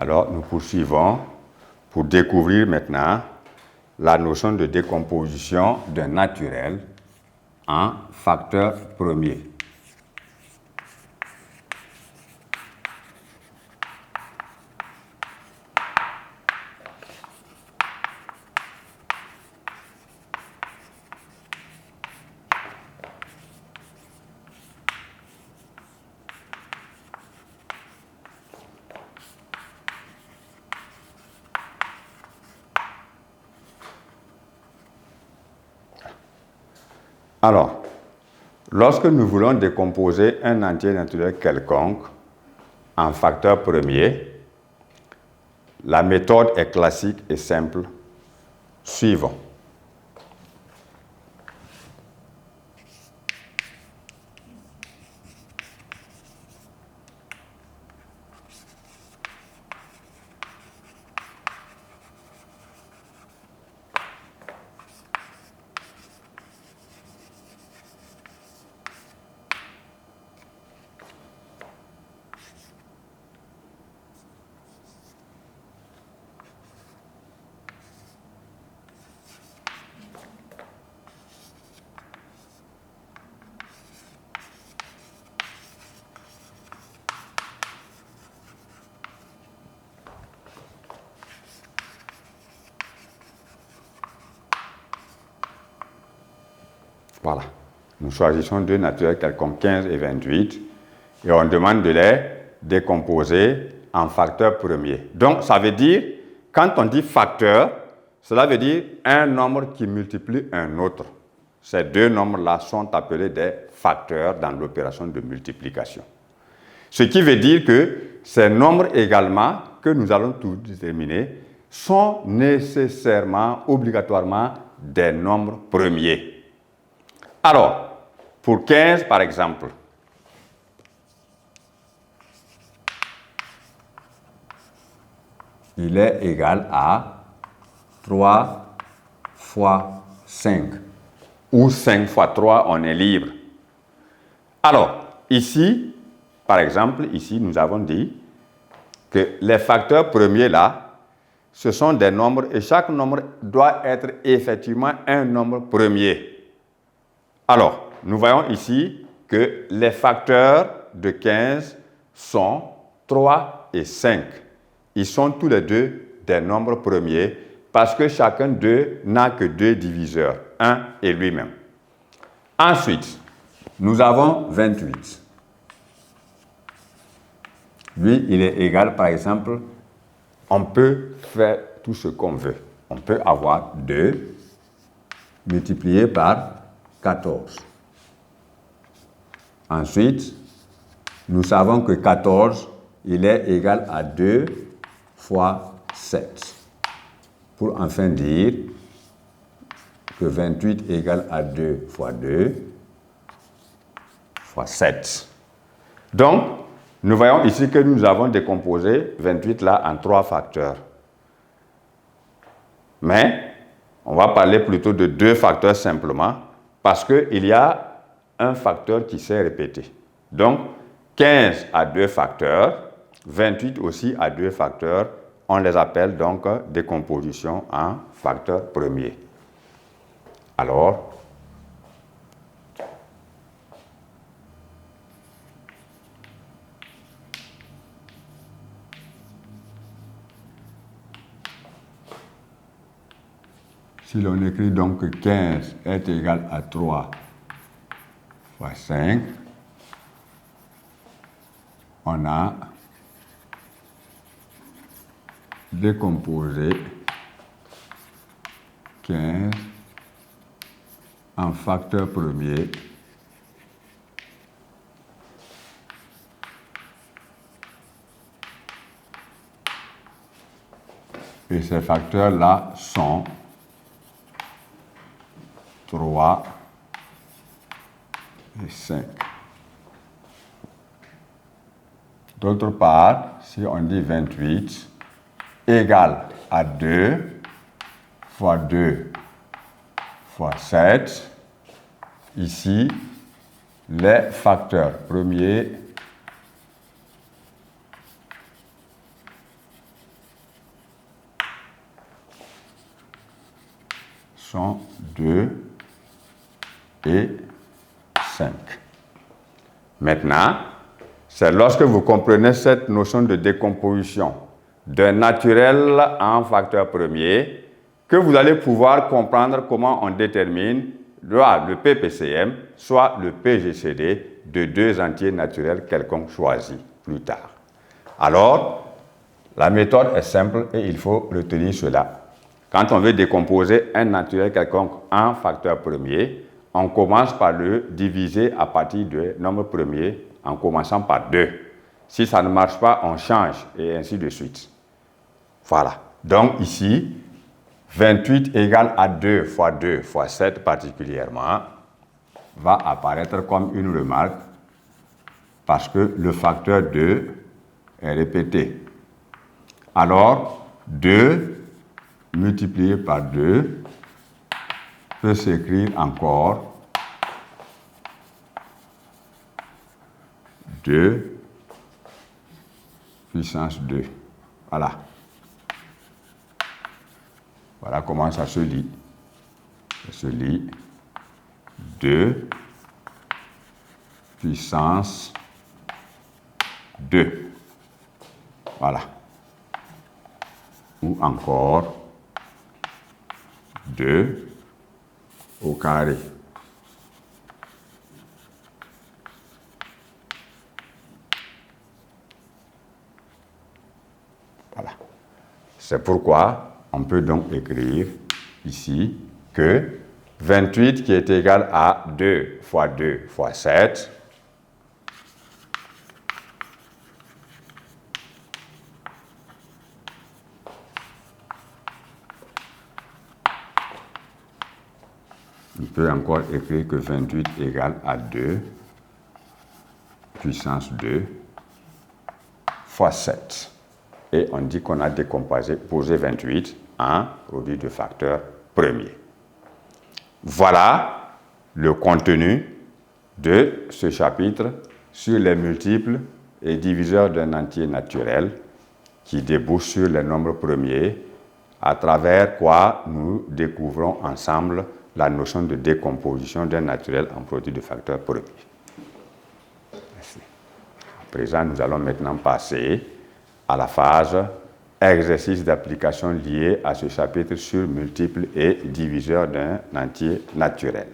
Alors, nous poursuivons pour découvrir maintenant la notion de décomposition d'un naturel en facteur premier. Alors, lorsque nous voulons décomposer un entier naturel quelconque en facteur premier, la méthode est classique et simple. Suivons. Voilà. Nous choisissons deux naturels quelconques 15 et 28 et on demande de les décomposer en facteur premier. Donc, ça veut dire, quand on dit facteur, cela veut dire un nombre qui multiplie un autre. Ces deux nombres-là sont appelés des facteurs dans l'opération de multiplication. Ce qui veut dire que ces nombres également, que nous allons tout déterminer, sont nécessairement, obligatoirement des nombres premiers. Alors, pour 15 par exemple, il est égal à 3 fois 5, ou 5 fois 3, on est libre. Alors, ici, par exemple, ici, nous avons dit que les facteurs premiers là, ce sont des nombres et chaque nombre doit être effectivement un nombre premier. Alors, nous voyons ici que les facteurs de 15 sont 3 et 5. Ils sont tous les deux des nombres premiers parce que chacun d'eux n'a que deux diviseurs, 1 et lui-même. Ensuite, nous avons 28. Lui, il est égal, par exemple, on peut faire tout ce qu'on veut. On peut avoir 2 multiplié par 14. Ensuite, nous savons que 14, il est égal à 2 fois 7. Pour enfin dire que 28 est égal à 2 fois 2 fois 7. Donc, nous voyons ici que nous avons décomposé 28 là en 3 facteurs. Mais, on va parler plutôt de 2 facteurs simplement, parce qu'il y a un facteur qui s'est répété. Donc, 15 a 2 facteurs, 28 aussi a 2 facteurs. On les appelle donc décomposition en facteur premier. Alors, si l'on écrit donc que 15 est égal à 3 fois 5, on a décomposé 15 en facteur premier et ces facteurs-là sont 3 et 5. D'autre part, si on dit 28 égale à 2 fois 2 fois 7, ici, les facteurs premiers sont 2 et 5. Maintenant, c'est lorsque vous comprenez cette notion de décomposition d'un naturel en facteur premier que vous allez pouvoir comprendre comment on détermine soit le PPCM, soit le PGCD de deux entiers naturels quelconques choisis plus tard. Alors, la méthode est simple et il faut retenir cela. Quand on veut décomposer un naturel quelconque en facteur premier, on commence par le diviser à partir du nombre premier en commençant par 2. Si ça ne marche pas, on change et ainsi de suite. Voilà. Donc ici, 28 égale à 2 fois 2 fois 7 particulièrement va apparaître comme une remarque parce que le facteur 2 est répété. Alors, 2 multiplié par 2 peut s'écrire encore 2 puissance 2. Voilà. Voilà comment ça se lit. Ça se lit 2 puissance 2. Voilà. Ou encore 2 au carré. Voilà. C'est pourquoi on peut donc écrire ici que 28 qui est égal à 2 fois 2 fois 7 on peut encore écrire que 28 égale à 2 puissance 2 fois 7. Et on dit qu'on a décomposé 28 en produit de facteur premier. Voilà le contenu de ce chapitre sur les multiples et diviseurs d'un entier naturel qui débouche sur les nombres premiers, à travers quoi nous découvrons ensemble la notion de décomposition d'un naturel en produit de facteur premier. Merci. À présent, nous allons maintenant passer à la phase exercice d'application lié à ce chapitre sur multiples et diviseurs d'un entier naturel.